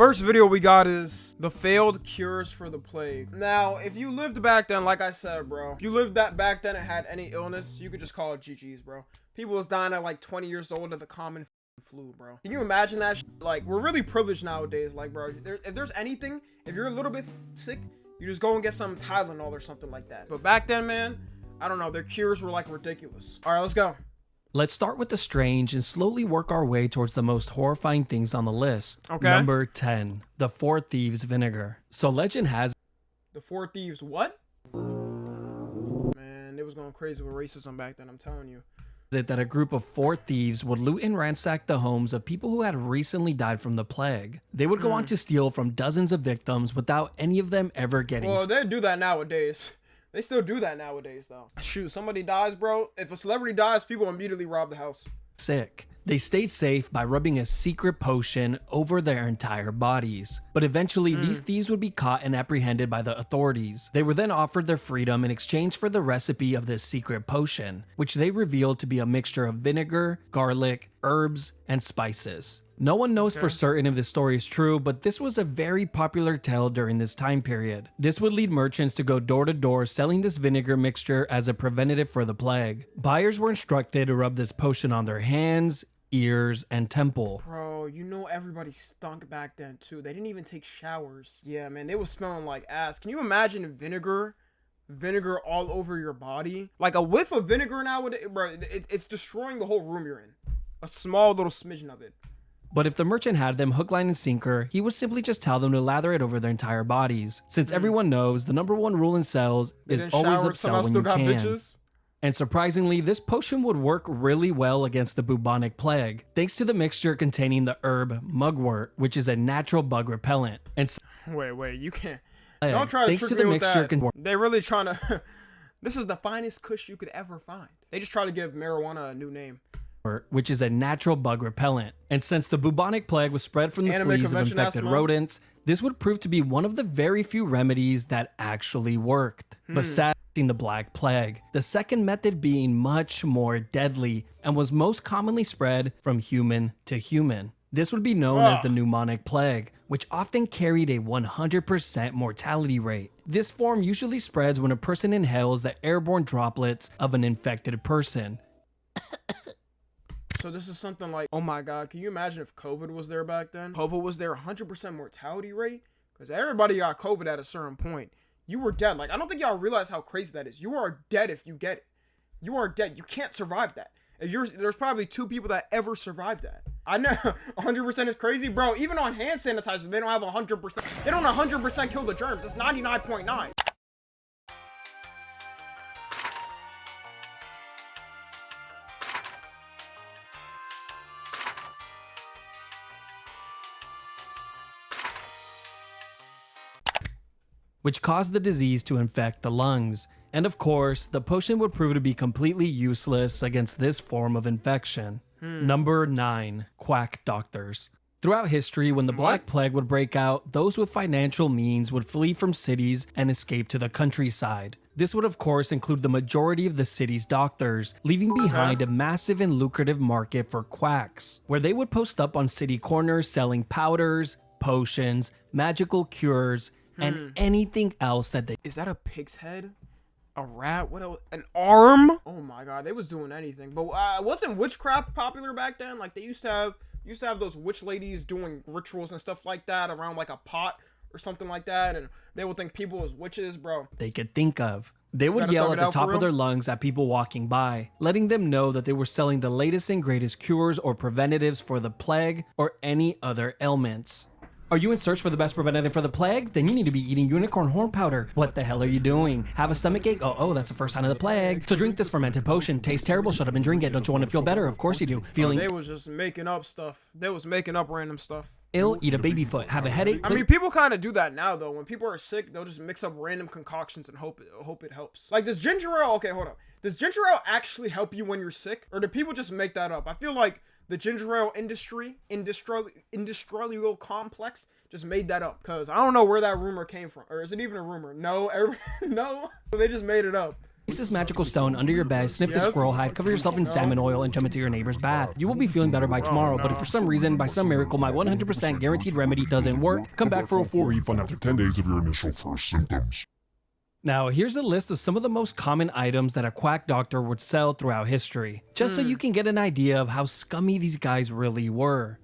First video we got is the failed cures for the plague. Now, if you lived back then, like I said, bro, if you lived back then and had any illness, you could just call it GG's, bro. People was dying at like 20 years old of the common flu, bro. Can you imagine that shit? Like, we're really privileged nowadays. Like, bro, if there's anything, if you're a little bit sick, you just go and get some Tylenol or something like that. But back then, man, I don't know, their cures were like ridiculous. All right, let's go. Let's start with the strange and slowly work our way towards the most horrifying things on the list. Okay. Number 10, the Four Thieves Vinegar. So legend has the Four Thieves what? Man, it was going crazy with racism back then, I'm telling you. it that a group of 4 thieves would loot and ransack the homes of people who had recently died from the plague. They would go on to steal from dozens of victims without any of them ever getting Well, they do that nowadays. They still do that nowadays, though. Shoot, somebody dies, bro. If a celebrity dies, people immediately rob the house. sick. They stayed safe by rubbing a secret potion over their entire bodies. But eventually, these thieves would be caught and apprehended by the authorities. They were then offered their freedom in exchange for the recipe of this secret potion, which they revealed to be a mixture of vinegar, garlic, herbs, and spices. No one knows for certain if this story is true, but this was a very popular tale during this time period. This would lead merchants to go door to door selling this vinegar mixture as a preventative for the plague. Buyers were instructed to rub this potion on their hands, ears, and temple. Bro, you know everybody stunk back then, too. They didn't even take showers. Yeah, man, they was smelling like ass. Can you imagine vinegar all over your body? Like a whiff of vinegar nowadays, bro, it's destroying the whole room you're in. A small little smidgen of it. But if the merchant had them hook, line, and sinker, he would simply just tell them to lather it over their entire bodies. Since everyone knows the #1 rule in sales is always upsell when you can. Bitches. And surprisingly, this potion would work really well against the bubonic plague, thanks to the mixture containing the herb mugwort, which is a natural bug repellent. And Wait, you can't. Don't try to trick me with that. They really trying to. This is the finest kush you could ever find. They just try to give marijuana a new name. Which is a natural bug repellent. And since the bubonic plague was spread from the fleas of infected rodents, this would prove to be one of the very few remedies that actually worked. But sadly, the Black Plague, the second method being much more deadly and was most commonly spread from human to human. This would be known as the pneumonic plague, which often carried a 100% mortality rate. This form usually spreads when a person inhales the airborne droplets of an infected person. So this is something like, oh my God, can you imagine if COVID was there back then? COVID was there, 100% mortality rate? Because everybody got COVID at a certain point. You were dead. Like, I don't think y'all realize how crazy that is. You are dead if you get it. You are dead. You can't survive that. There's probably 2 people that ever survived that. I know 100% is crazy, bro. Even on hand sanitizer, they don't have 100%. They don't 100% kill the germs. It's 99.9. Which caused the disease to infect the lungs. And of course, the potion would prove to be completely useless against this form of infection. Number 9, quack doctors. Throughout history, when the Black Plague would break out, those with financial means would flee from cities and escape to the countryside. This would of course include the majority of the city's doctors, leaving behind a massive and lucrative market for quacks, where they would post up on city corners selling powders, potions, magical cures, and anything else that they— Is that a pig's head? A rat? What else? An arm? Oh my God, they was doing anything. But wasn't witchcraft popular back then? Like they used to have those witch ladies doing rituals and stuff like that around like a pot or something like that, and they would think people was witches, bro. They could think of. They would yell at the top of their lungs at people walking by, letting them know that they were selling the latest and greatest cures or preventatives for the plague or any other ailments. Are you in search for the best preventative for the plague? Then you need to be eating unicorn horn powder. What the hell are you doing? Have a stomach ache? Oh, that's the first sign of the plague. So drink this fermented potion. Tastes terrible. Shut up and drink it. Don't you want to feel better? Of course you do. Feeling— They was just making up stuff. They was making up random stuff. ill? Eat a baby foot. Have a headache? I mean, people kind of do that now, though. When people are sick, they'll just mix up random concoctions and hope it helps. Like, does ginger ale— okay, hold on. Does ginger ale actually help you when you're sick? Or do people just make that up? I feel like the ginger ale industrial complex just made that up, because I don't know where that rumor came from. Or is it even a rumor? No, no. They just made it up. Place this magical stone under your bed, sniff the squirrel hide, cover yourself in salmon oil, and jump into your neighbor's bath. You will be feeling better by tomorrow, but if for some reason, by some miracle, my 100% guaranteed remedy doesn't work, come back for a full refund after 10 days of your initial first symptoms. Now, here's a list of some of the most common items that a quack doctor would sell throughout history, just so you can get an idea of how scummy these guys really were.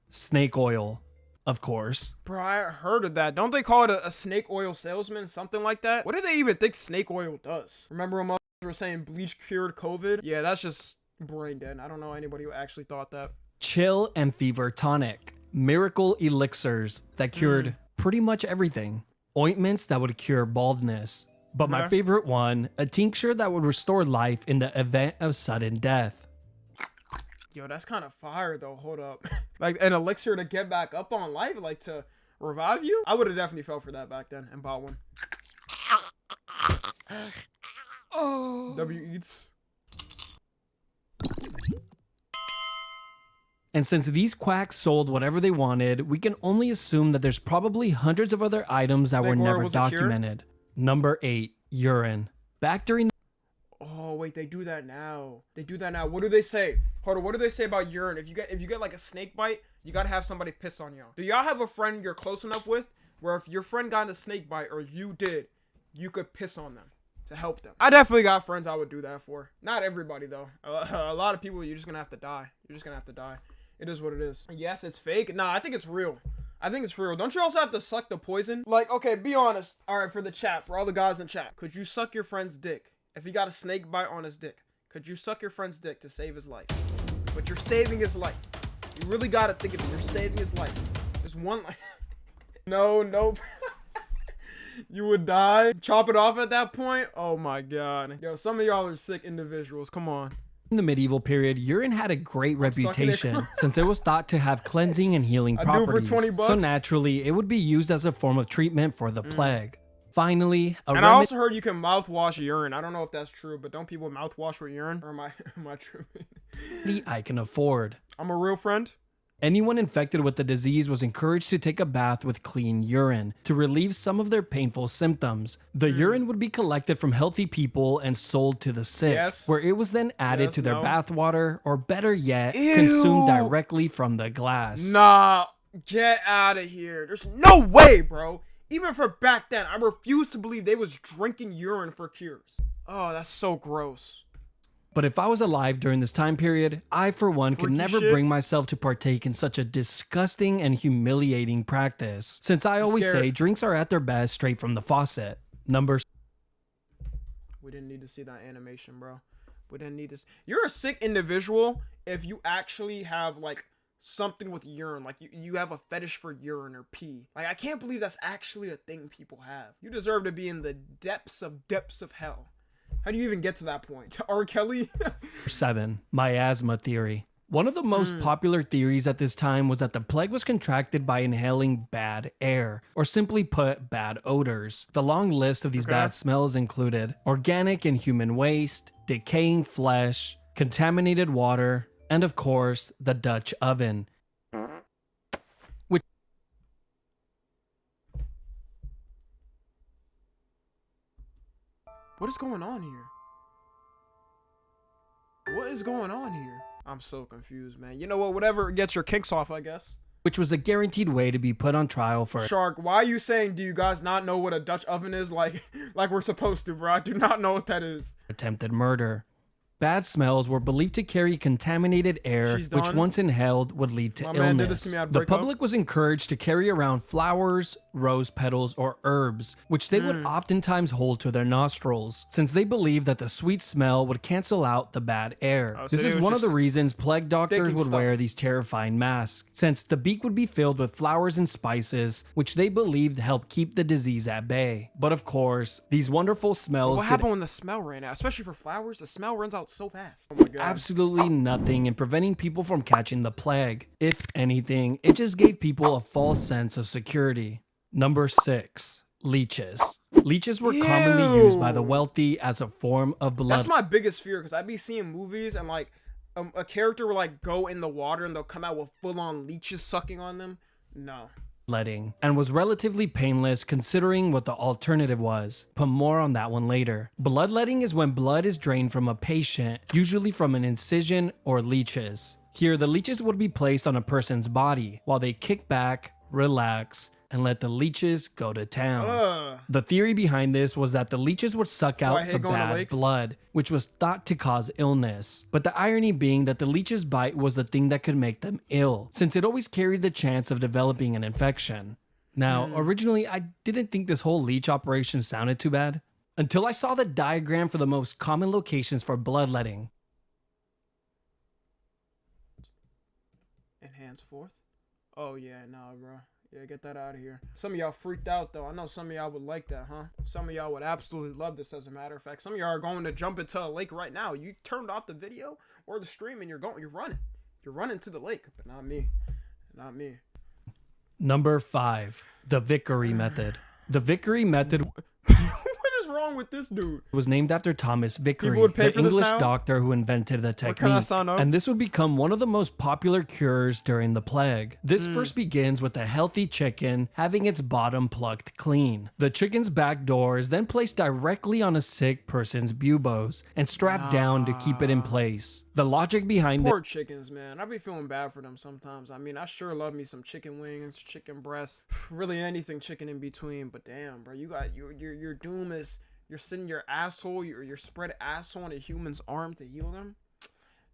Snake oil, of course. Bro, I heard of that. Don't they call it a snake oil salesman? Something like that? What do they even think snake oil does? Remember when motherfuckers were saying bleach cured COVID? Yeah, that's just brain dead. I don't know anybody who actually thought that. Chill and fever tonic. Miracle elixirs that cured pretty much everything. Ointments that would cure baldness. But my favorite one, a tincture that would restore life in the event of sudden death. Yo, that's kind of fire though. Hold up. Like an elixir to get back up on life, like to revive you? I would have definitely fell for that back then and bought one. Oh. W eats. And since these quacks sold whatever they wanted, we can only assume that there's probably hundreds of other items that were never documented. Number 8, urine. Back during the Oh wait, they do that now. They do that now. What do they say? Hold on, what do they say about urine? If you get like a snake bite, you gotta have somebody piss on y'all. Do y'all have a friend you're close enough with where if your friend got a snake bite or you did, you could piss on them to help them? I definitely got friends I would do that for. Not everybody though. A lot of people, you're just gonna have to die. You're just gonna have to die. It is what it is. Yes, it's fake. Nah, I think it's real. I think it's real. Don't you also have to suck the poison? Like, okay, be honest. All right, for the chat, for all the guys in chat, could you suck your friend's dick? If he got a snake bite on his dick, could you suck your friend's dick to save his life? But you're saving his life. You really gotta think of it. You're saving his life. There's one life. No, nope. You would die. Chop it off at that point? Oh my god. Yo, some of y'all are sick individuals. Come on. In the medieval period, urine had a great reputation since it was thought to have cleansing and healing properties. So naturally, it would be used as a form of treatment for the plague. Finally, and I also heard you can mouthwash urine. I don't know if that's true, but don't people mouthwash with urine? Or am I tripping? I can afford. I'm a real friend. Anyone infected with the disease was encouraged to take a bath with clean urine to relieve some of their painful symptoms. The urine would be collected from healthy people and sold to the sick, where it was then added to their bath water, or better yet, consumed directly from the glass. Nah, get out of here. There's no way, bro. Even for back then, I refuse to believe they was drinking urine for cures. Oh, that's so gross. But if I was alive during this time period, I for one could never bring myself to partake in such a disgusting and humiliating practice, since I always say drinks are at their best straight from the faucet. We didn't need to see that animation, bro. We didn't need this. You're a sick individual if you actually have like something with urine, like you have a fetish for urine or pee. Like, I can't believe that's actually a thing people have. You deserve to be in the depths of hell. How do you even get to that point? R. Kelly? 7. Miasma Theory. One of the most popular theories at this time was that the plague was contracted by inhaling bad air, or simply put, bad odors. The long list of these bad smells included organic and human waste, decaying flesh, contaminated water, and of course, the Dutch oven. What is going on here? What is going on here? I'm so confused, man. You know what? Whatever gets your kicks off, I guess. Which was a guaranteed way to be put on trial for... Shark, why are you saying, do you guys not know what a Dutch oven is? Like we're supposed to, bro. I do not know what that is. Attempted murder. Bad smells were believed to carry contaminated air, which once inhaled would lead to illness. The public was encouraged to carry around flowers, rose petals, or herbs, which they would oftentimes hold to their nostrils, since they believed that the sweet smell would cancel out the bad air. This is one of the reasons plague doctors would wear these terrifying masks, since the beak would be filled with flowers and spices, which they believed helped keep the disease at bay. But of course, these wonderful smells... What happened when the smell ran out? Especially for flowers, the smell runs out so fast. Oh my god. Absolutely nothing in preventing people from catching the plague. If anything, it just gave people a false sense of security. Number 6. Leeches. Leeches were commonly used by the wealthy as a form of blood. That's my biggest fear, because I'd be seeing movies and like a character will like go in the water and they'll come out with full-on leeches sucking on them. No. bloodletting and was relatively painless considering what the alternative was, but more on that one later. Bloodletting is when blood is drained from a patient, usually from an incision or leeches. Here, the leeches would be placed on a person's body while they kick back, relax, and let the leeches go to town. The theory behind this was that the leeches would suck out the bad blood, which was thought to cause illness. But the irony being that the leech's bite was the thing that could make them ill, since it always carried the chance of developing an infection. Now, originally, I didn't think this whole leech operation sounded too bad, until I saw the diagram for the most common locations for bloodletting. Enhance forth? Oh yeah, nah, bro. Yeah, get that out of here. Some of y'all freaked out, though. I know some of y'all would like that, huh? Some of y'all would absolutely love this, as a matter of fact. Some of y'all are going to jump into a lake right now. You turned off the video or the stream and you're running. You're running to the lake, but not me. Not me. Number 5. The Victorian Method. The Victorian Method... What is wrong with this dude? Was named after Thomas Vickery, the English doctor who invented the technique. And this would become one of the most popular cures during the plague. This first begins with a healthy chicken having its bottom plucked clean. The chicken's back door is then placed directly on a sick person's buboes and strapped down to keep it in place. The logic behind poor chickens, man. I be feeling bad for them sometimes. I mean, I sure love me some chicken wings, chicken breasts, really anything chicken in between. But damn, bro, you got your doom is you're sitting your asshole, your spread asshole on a human's arm to heal them.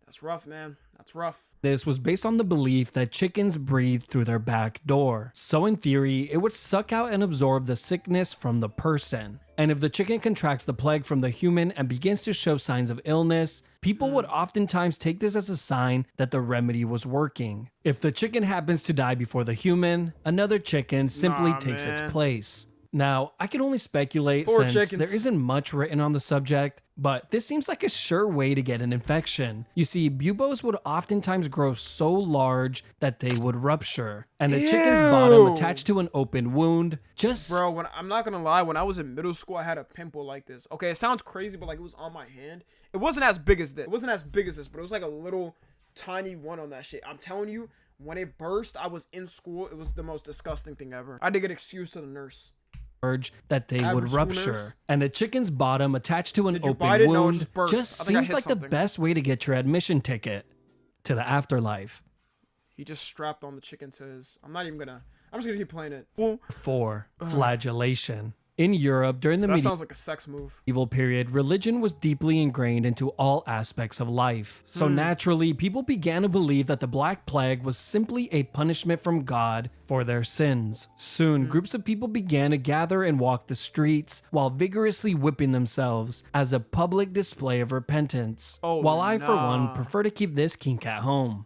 That's rough, man. That's rough. This was based on the belief that chickens breathe through their back door. So in theory, it would suck out and absorb the sickness from the person. And if the chicken contracts the plague from the human and begins to show signs of illness, people would oftentimes take this as a sign that the remedy was working. If the chicken happens to die before the human, another chicken simply takes its place. Now, I can only speculate since there isn't much written on the subject, but this seems like a sure way to get an infection. You see, buboes would oftentimes grow so large that they would rupture, and a chicken's bottom attached to an open wound just... Bro, I'm not gonna lie, when I was in middle school, I had a pimple like this. Okay, it sounds crazy, but like it was on my hand. It wasn't as big as this. It wasn't as big as this, but it was like a little tiny one on that shit. I'm telling you, when it burst, I was in school. It was the most disgusting thing ever. I had to get excused to the nurse. That they would rupture, and a chicken's bottom attached to an open wound just seems like the best way to get your admission ticket to the afterlife. He just strapped on the chicken to his... I'm just gonna keep playing it. 4. Flagellation. In Europe, during the sounds like a sex move. medieval period, religion was deeply ingrained into all aspects of life. So naturally, people began to believe that the Black Plague was simply a punishment from God for their sins. Soon, groups of people began to gather and walk the streets while vigorously whipping themselves as a public display of repentance. While I, for one, prefer to keep this kink at home.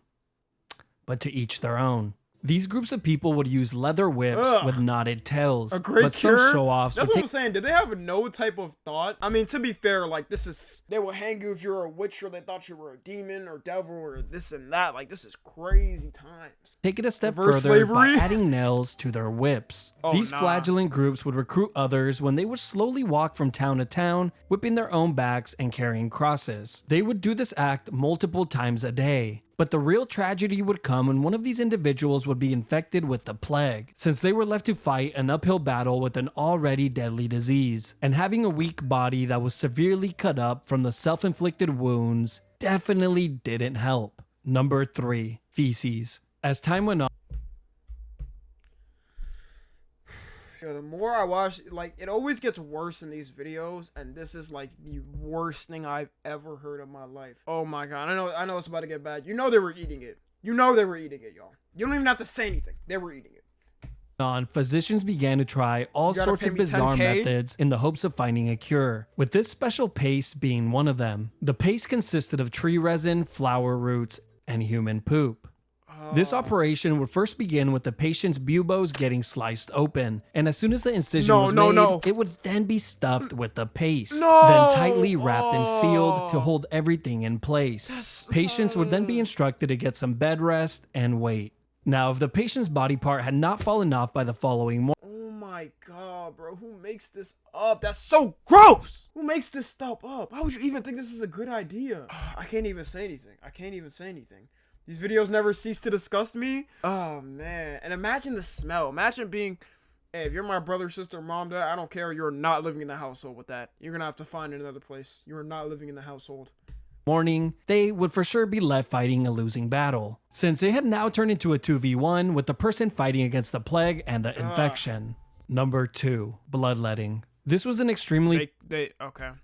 But to each their own. These groups of people would use leather whips with knotted tails, but some show-offs That's what I'm saying. Did they have no type of thought? I mean, to be fair, like, they will hang you if you're a witch or they thought you were a demon or devil or this and that. Like, this is crazy times. Take it a step further by adding nails to their whips. These flagellant groups would recruit others when they would slowly walk from town to town, whipping their own backs and carrying crosses. They would do this act multiple times a day. But the real tragedy would come when one of these individuals would be infected with the plague, since they were left to fight an uphill battle with an already deadly disease. And having a weak body that was severely cut up from the self-inflicted wounds definitely didn't help. Number 3. Feces. As time went on, the more I watch, like, it always gets worse in these videos, and this is like the worst thing I've ever heard in my life. Oh my god, I know it's about to get bad. You know they were eating it. You know they were eating it, y'all. You don't even have to say anything. They were eating it. Physicians began to try all sorts of bizarre methods in the hopes of finding a cure, with this special paste being one of them. The paste consisted of tree resin, flower roots, and human poop. This operation would first begin with the patient's buboes getting sliced open, and as soon as the incision was made, it would then be stuffed with the paste, then tightly wrapped and sealed to hold everything in place. Patients would then be instructed to get some bed rest and wait. Now, if the patient's body part had not fallen off by the following morning... Oh my god, bro, who makes this up? That's so gross! Who makes this stuff up? Why would you even think this is a good idea? I can't even say anything. These videos never cease to disgust me. Oh man. And imagine the smell. Imagine being, hey, if you're my brother, sister, mom, dad, I don't care. You're not living in the household with that. You're going to have to find another place. You are not living in the household. Morning, they would for sure be left fighting a losing battle, since it had now turned into a 2v1 with the person fighting against the plague and the infection. Number 2, bloodletting. This was an extremely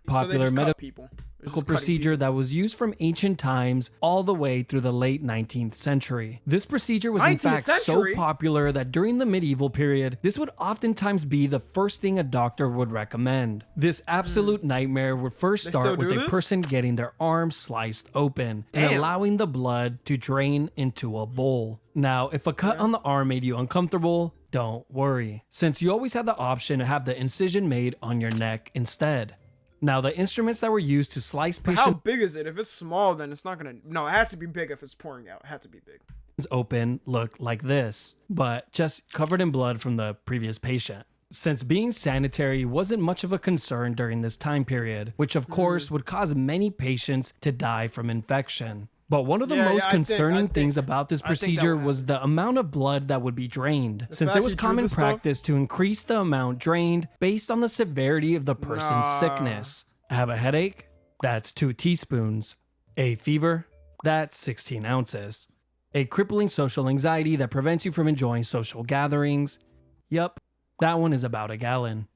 popular medical procedure that was used from ancient times all the way through the late 19th century. This procedure was in fact so popular that during the medieval period, this would oftentimes be the first thing a doctor would recommend. This absolute nightmare would first start with a person getting their arm sliced open and allowing the blood to drain into a bowl. Now, if a cut on the arm made you uncomfortable, don't worry, since you always had the option to have the incision made on your neck instead. Now, the instruments that were used to slice patients... How big is it? If it's small, then it's not gonna... No, it had to be big if it's pouring out. It had to be big. Open looked like this, but just covered in blood from the previous patient. Since being sanitary wasn't much of a concern during this time period, which of course would cause many patients to die from infection. But one of the most concerning things about this procedure was the amount of blood that would be drained, since it was common practice to increase the amount drained based on the severity of the person's sickness. Have a headache? That's 2 teaspoons. A fever? That's 16 ounces. A crippling social anxiety that prevents you from enjoying social gatherings? Yup, that one is about a gallon.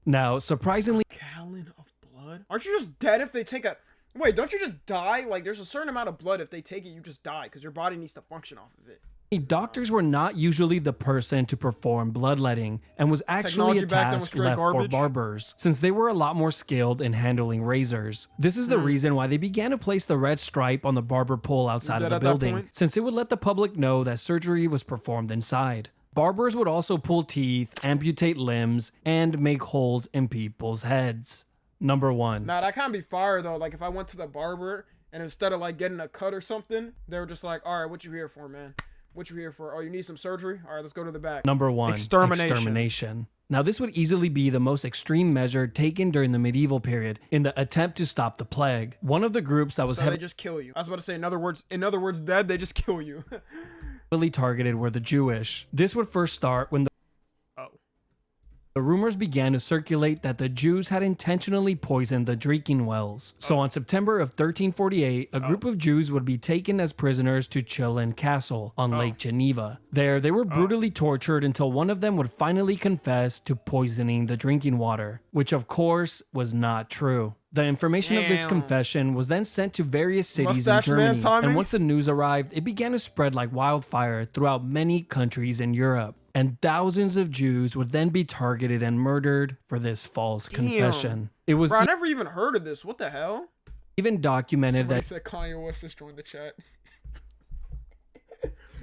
Now, surprisingly... A gallon of blood? Aren't you just dead if they take a... Wait, don't you just die? Like, there's a certain amount of blood. If they take it, you just die because your body needs to function off of it. Doctors were not usually the person to perform bloodletting and was actually a task left for barbers, since they were a lot more skilled in handling razors. This is the reason why they began to place the red stripe on the barber pole outside of the building, since it would let the public know that surgery was performed inside. Barbers would also pull teeth, amputate limbs, and make holes in people's heads. Number 1. Nah, that can't be fire though. Like if I went to the barber and instead of like getting a cut or something, they were just like, all right, what you here for, man? What you here for? Oh, you need some surgery? All right, let's go to the back. Number 1. Extermination. Now, this would easily be the most extreme measure taken during the medieval period in the attempt to stop the plague. One of the groups that was they just kill you. I was about to say, in other words, dead, they just kill you. Heavily targeted were the Jewish. This would first start when the rumors began to circulate that the Jews had intentionally poisoned the drinking wells. So on September of 1348, a group of Jews would be taken as prisoners to Chillon Castle on Lake Geneva. There, they were brutally tortured until one of them would finally confess to poisoning the drinking water, which of course was not true. The information of this confession was then sent to various cities in Germany, and once the news arrived, it began to spread like wildfire throughout many countries in Europe. And thousands of Jews would then be targeted and murdered for this false confession. It was Bro, I never even heard of this. What the hell? Even documented that said Kanye West just joined the chat.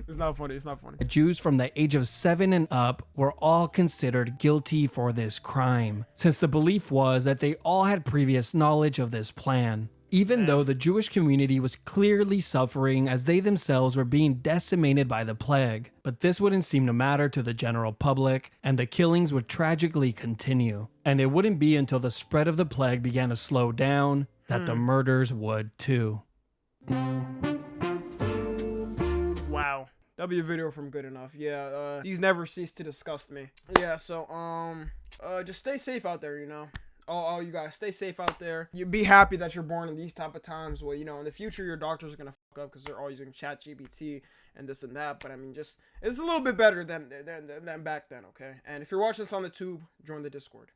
It's not funny. It's not funny. Jews from the age of 7 and up were all considered guilty for this crime, since the belief was that they all had previous knowledge of this plan. Even though the Jewish community was clearly suffering as they themselves were being decimated by the plague. But this wouldn't seem to matter to the general public, and the killings would tragically continue. And it wouldn't be until the spread of the plague began to slow down that the murders would too. Wow. That'll be a video from Good Enough. Yeah, these never cease to disgust me. Yeah, so, just stay safe out there, you know? Oh, you guys, stay safe out there. You be happy that you're born in these type of times. Well, you know, in the future, your doctors are gonna fuck up because they're all using ChatGPT and this and that. But I mean, just it's a little bit better than back then, okay? And if you're watching this on the tube, join the Discord.